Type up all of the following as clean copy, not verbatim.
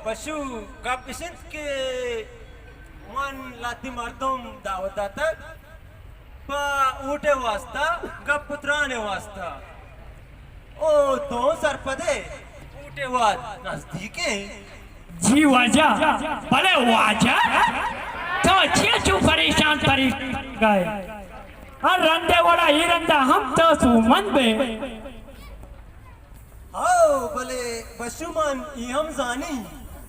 पशु कापिसंत के मन लाती मारतम दावत दाता पा ऊटे वास्ता गप पुत्राने वास्ता ओ दो सरपदे ऊटे वाद नजदीके जी वाजा भले वाजा तो अच्छे चु परेशान परी गए और रंदे वाला ही रंदा हम तो सुमन बे आओ भले पशुमान ई हम जानी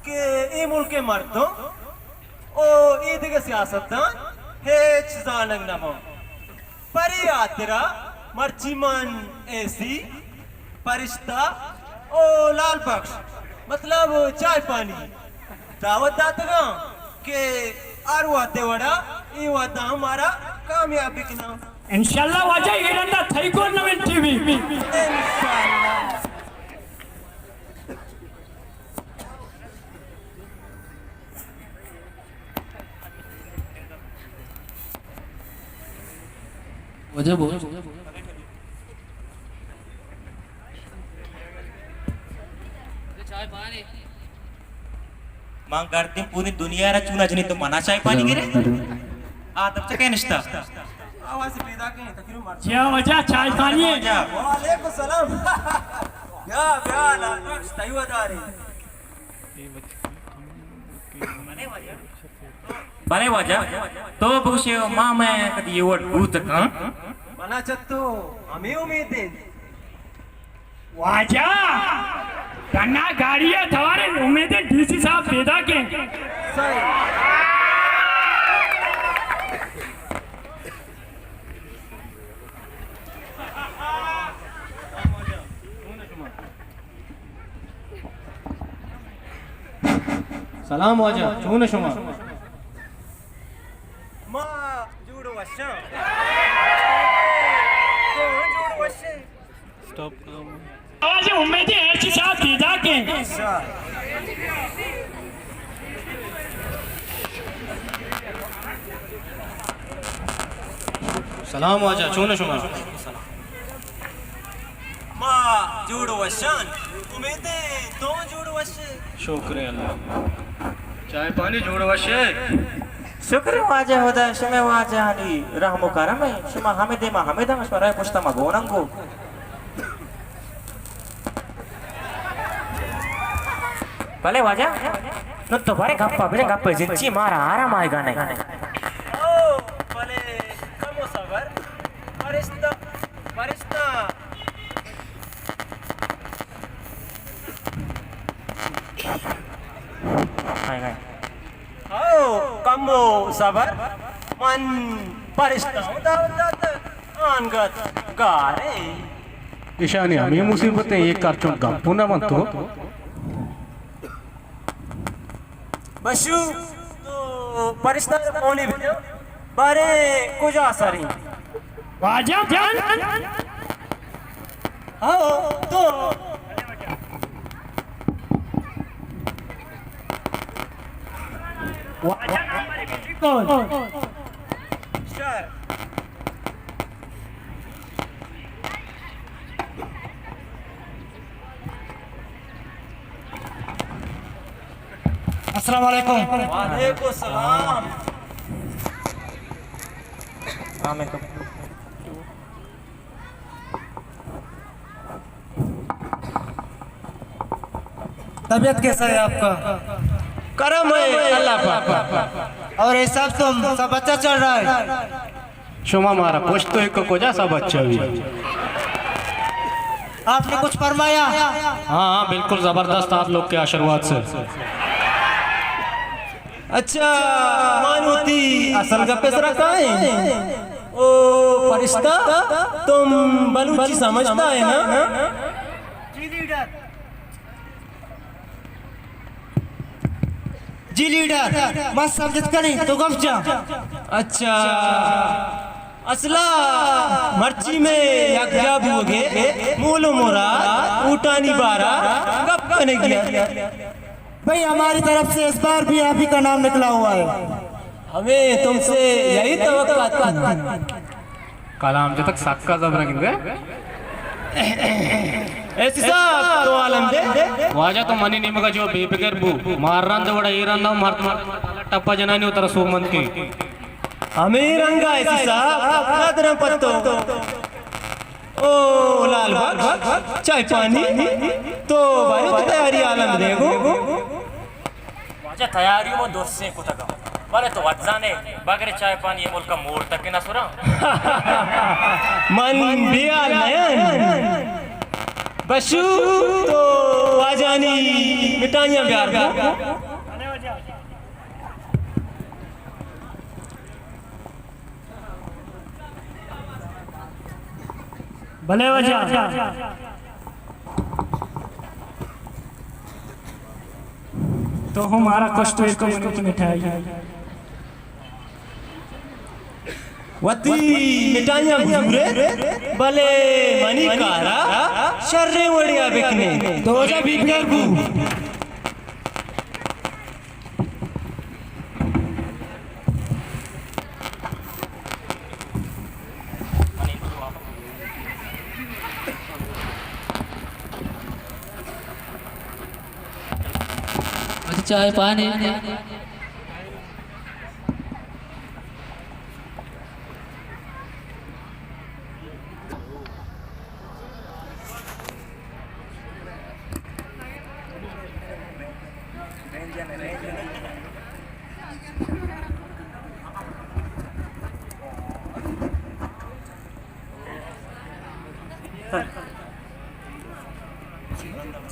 के ई मुल्के मर्दों ओ ईद के सियासतदान हेच जानक नमो परी आतरा मर्चिमान ऐसी परिश्ता ओ लाल बख्श मतलब चाय पानी दावत दातगा के आरु आते वड़ा ई वादा हमारा कामयाबी की नाम इंशाल्लाह वाजा ये रंदा थई को नवीन टीवी इंशाल्लाह वजह बोल मग करते पूरी दुनिया रा चुना जनी तो मना चाय पानी गिरे तब से क्या निष्ठा आवाज पैदा के तकरीर मार क्या वजह चाय पानी है वालेकुम सलाम या ब्याला तैवदारी बने वजह तो बहुशे माँ मैं कदी ये वर्ड भूत का मना चत्तो हमें उम्मीद है वाजा कन्ना गाड़ियां थवारे उम्मीदें डीसी साहब पैदा के सही सलाम वाजा चून शुमा माँ जुड़ो वश्य जुड़ो वश्य स्टॉप आवाज उम्मीदें ऐसी साहब पैदा के सलाम वाजा चून शुमा माँ जुड़ो वश्यन उम्मीदें तो जुड़ो वश्य शुक्र अल्लाह चाय पानी जोड़ वशे शुक्र वाजा होदा शमे वाजा हनी रहमो करम है शमा हमेदे मा हमेदा मशवरा पुष्ता मा गोनंगो भले वाजा न तो बारे गप्पा जिंची मारा आराम आएगा नहीं ओ भले कमो सबर परिस्ता परिस्ता आएगा आओ कमो सबर मन परिस्ता दावत अनगत गारे ईशानी हमें मुसीबतें एक कर चुन गम पुनः मत तो बशु तो परिस्ता होने भी बारे कुछ आसारी वाजा जान आओ तो वाजा हमारे बेटी को शर अस्सलाम वालेकुम वालेकुम सलाम तबीयत कैसा है आपका? करम है अल्लाह पाक और ये सब अच्छा चल रहा है? शुमा मारा पुष्ट तो एक को जा सब अच्छा हुई आपने कुछ फरमाया? हाँ बिल्कुल जबरदस्त आप लोग के आशीर्वाद से अच्छा मानुती असल गप्पे जरा कहाँ है? ओ फरिश्ता तुम बलूची समझता है ना? जी लीडर मस्त समझत करी तो गप जा। अच्छा असला मर्ची में यज्ञा बुगे मूलो मोरा ऊटानी बारा गप कने गया। भाई हमारी तरफ से इस बार भी आप ही का नाम निकला हुआ है। हमें तुमसे यही तवक्का थी। काला आमच्या तक साक्का जबरा गिंगे ऐसी सब तो आलम दे वाजा तो मनी नहीं मगा जो बेफिकर बू माररान जवड़ा ये रंदा मार टप्पा जनानी उतर सोमंत की हमें रंगा ऐसी सब नदरम पत्तो ओ लाल बाग चाय पानी तो भाई तो तैयारी आलम देखो माझ्या तयारी में दोस्त से कुठं का बरे तो वजाने बगैर चाय पानी ये मुल्क मोड़ तक के ना सुरा मन बिया नयन बशु तो आजानी मिठाइयां प्यार को भले वजह तो हमारा कष्ट एक की मिठाई वती मिठाइयां भूरे भले मनी कारा शर्रे वड़िया बिकने तो जा बीबीआर बू चाय पानी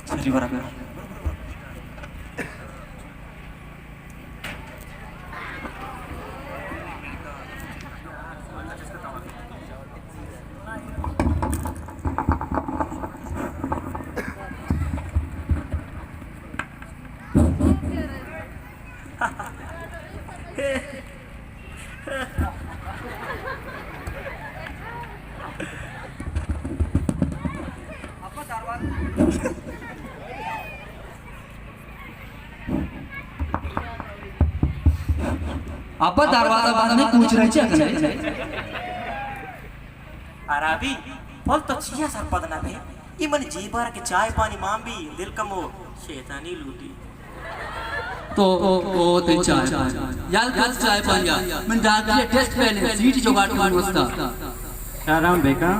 सरी बराबर आप दरवाजा बंद में पूछ रहे थे अराबी बोल तो छिया सर पदना बे ये मन जी बार के चाय पानी माम भी दिल कमो शैतानी लूटी तो ओ ते चाय यार कल चाय पानी मैं डाल टेस्ट पहले सीट जुगाड़ कर वस्ता शाराम बेका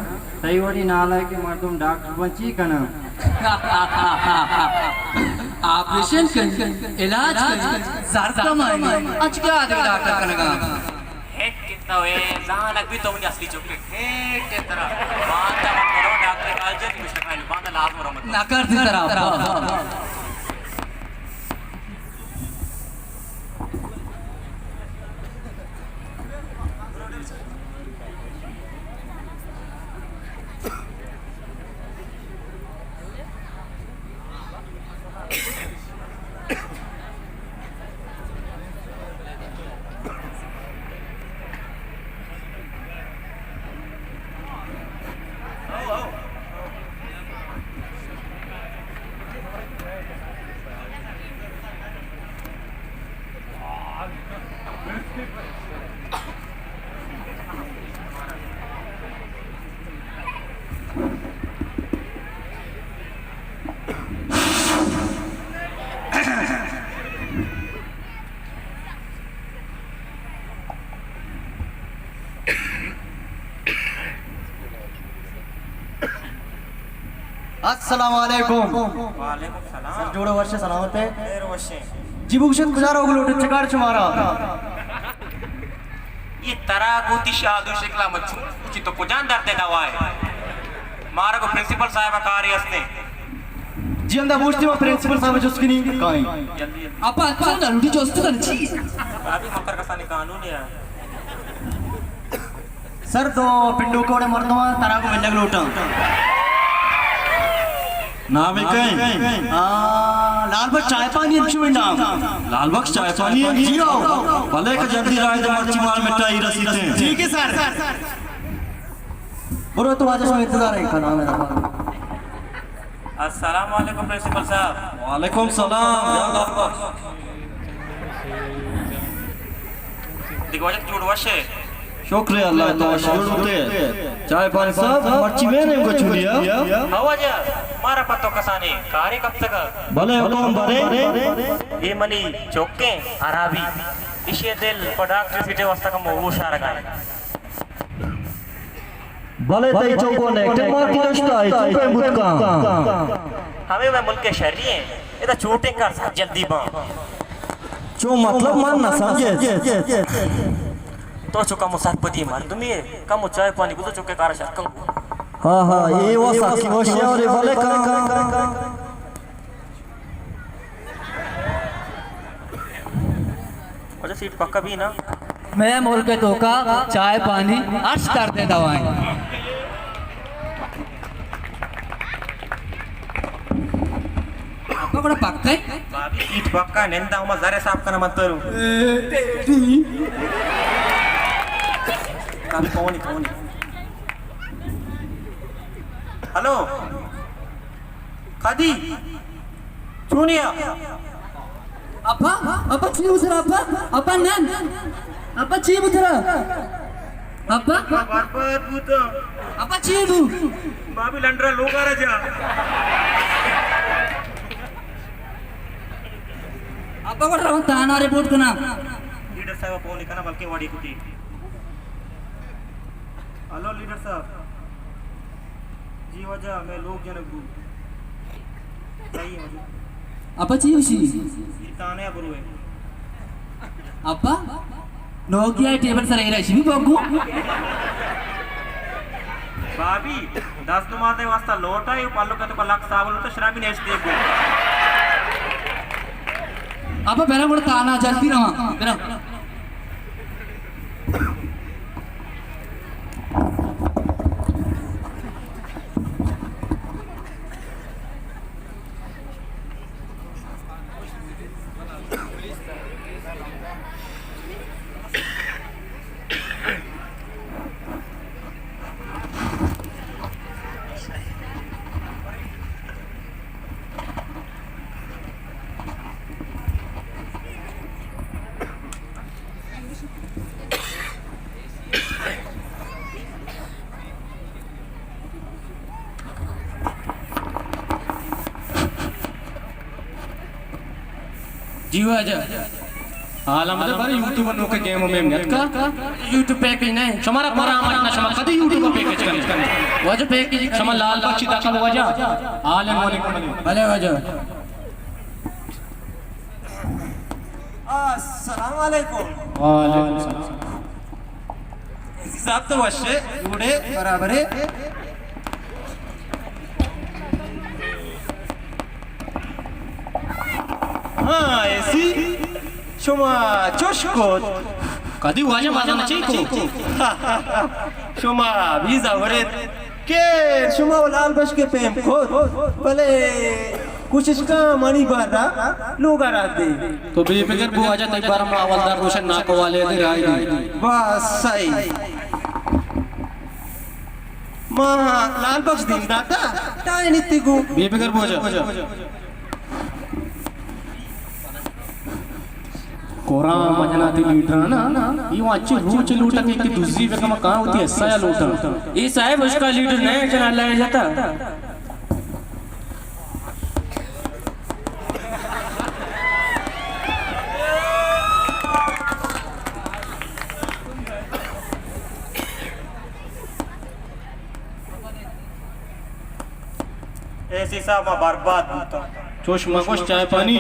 सही वाली नाला के मर्दम डॉक्टर बंची कना ऑपरेशन कर इलाज कर जार कमाएंगे आज क्या आदमी डॉक्टर कनेगा हे कितना वे जहां लग भी तो मुझे असली चॉकलेट हे के तरह बात मत करो डॉक्टर का जल्दी मिस्टर खान बात लाज हो मत नकर दी तरह अस्सलाम वालेकुम वालेकुम सलाम सर जोड़ो वर्ष सलामत है खैर वशे जीभूषण गुजारो गुलोट चकार चुमारा ये तरा गोती शादू शिकला मच्छू कुछ तो पुजान दर्द दवा है मारा को प्रिंसिपल साहब कार्य असने जी अंदा पूछती हूँ प्रिंसिपल साहब जो उसकी नहीं कहीं जल्दी आप अच्छा ना लूटी जो उससे करनी चाहिए अभी मकर का सानी कानून है सर तो पिंडों को मर्दों तरा को मिलने लोटा ना भी कहीं लाल बख्श चाय पानी चुई नाम लाल बख्श चाय पानी जियो भले का जल्दी राय दे मर्ची मार मिटाई रसीते ठीक है सर बोलो तो आज मैं इंतजार है का नाम है अस्सलाम वालेकुम प्रिंसिपल साहब। वालेकुम सलाम या लाल बख्श दिग्वजन जोड़ वशे शुक्रिया अल्लाह तो शुरू चाय पानी सब मर्ची मैंने को छुड़िया हवाजा मारा पत्तो कसाने कार्य कब तक भले हुकुम भरे ये मनी चौके अराबी इशे दिल पडाक्टर सीटे वस्ता का मोहूशा रगाए भले तई चौको ने टे मार की दोस्ता है तू पे मुतका हमें मैं मुल्क के शहरी हैं ये तो चोटें कर सा जल्दी बा जो मतलब मान ना समझे तो चुका मुसाफती मार तुम ये कम चाय पानी को तो चुके कार शक्ल हां ये वो साथी वो शेर भले का अच्छा सीट पक्का भी ना मैं मोल के तो का चाय पानी अर्श कर दे दवाएं आपका बड़ा पक्का है बाबी सीट पक्का निंदा उमा जरे साहब का मत करो काबी कौन हेलो खादी सुनिया अब्बा अब्बा ची उतरा अब्बा नन अब्बा ची उतरा अब्बा बरबाद बूता अब्बा ची बू बाबी लंडरा लोग आ रहा अब्बा बड़ा ताना रिपोर्ट करना लीडर साहब फोन लिखा ना बल्कि वाड़ी कुटी हेलो लीडर साहब जी वजह मैं लोग जनक बू सही है वजह अब्बा ची उसी ये ताने बरू है अब्बा नोकिया टेबल सर रही रही बग्गू बाबी 10 नुमाते वास्ता लोटा है पालो का तो लाख सावल तो शराबी नेच दे गो अब्बा मेरा बड़ा ताना जल्दी रहा मेरा जीवा जा हाल हम बारे यूट्यूब नो के गेम में नेट का यूट्यूब पैकेज नहीं हमारा परा मत ना क्षमा कदी यूट्यूब का पैकेज करने वो जो पैकेज क्षमा लाल बख्शी दाखल हो जा हाल वालेकुम भले हो जा अस्सलाम वालेकुम वालेकुम सलाम हिसाब तो वशे जुड़े बराबर है हाँ ऐसी शुमा चोशकोत कदी वाजा माजा न चाहिए शुमा वीजा वरेत के शुमा लाल बश के पेम खोद भले कोशिश का मनी बारा लोग आ रहे तो बेफिक्र बु आजा तक बार हम हवलदार रोशन नाको वाले दे राय दी बस सही मां लाल बख्श दिन दाता टाइ नीति गु बेफिक्र बु आजा कोरा मजना ती लीटर ना ये वाची रूच लूटा के दूसरी वे कमा कहां होती है ऐसा या लूटा ये साहब उसका लीडर नहीं चला लाया जाता ऐसी साहब बर्बाद होता चोश मगोश चाय पानी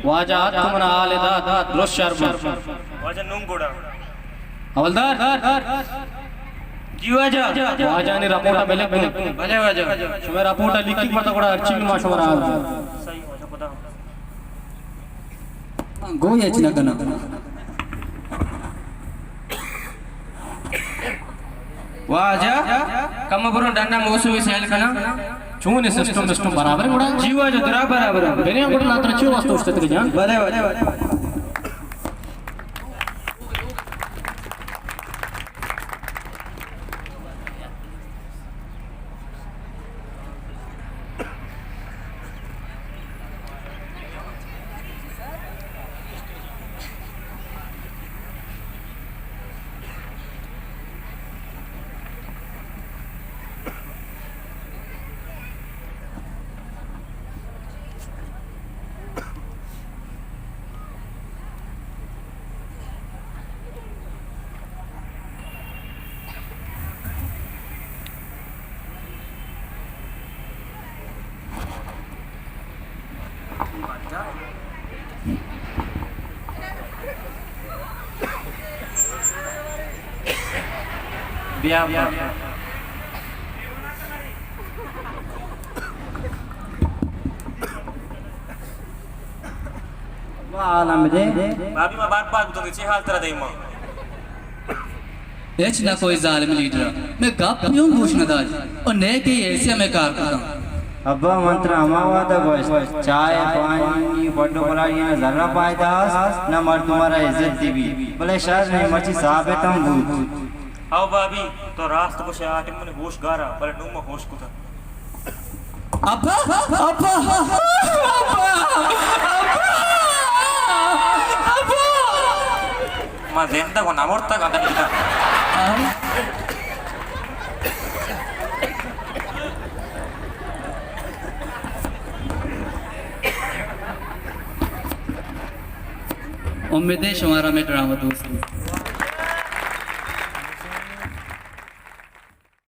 वाजा हाथ तुमना आले दाद रोश शर्मा वजह नुंगुड़ा हवलदार जी वाजा वाजा ने रपोटा बेले भले वाजा मेरा रपोटा लिखी पड़ता कोड़ा अर्ची में माशवरा सही वजह पता गो ये चिना करना वाजा कम बरो डंडा मौसमी सैल कना चूने सिस्टम बराबर गुड़ा जीवा जो तेरा बराबर बेने गुड़ा ना तरचो वास्तव उस्ते के जान बरे बरे आलम दे भाभी मैं बार बार बताऊंगी चे हाल तेरा दई मां एच ना कोई जालिम लीडर मैं गप क्यों घोषणा दाज और ने के ऐसे मैं कार करता अब्बा मंत्र अमावा दा बस चाय पानी बड्डो बड़ा ये न जरा पायदास न मर तुम्हारा इज्जत दीवी भले शहर नहीं मची साहब है तुम भूत आओ भाभी तो रास्त को से आटे मने होश गारा पर नुम होश को था अब्बा अब्बा मां जिंदा को नामोरता का अंदर उम्मीदें शुमारा में ड्रामा दोस्त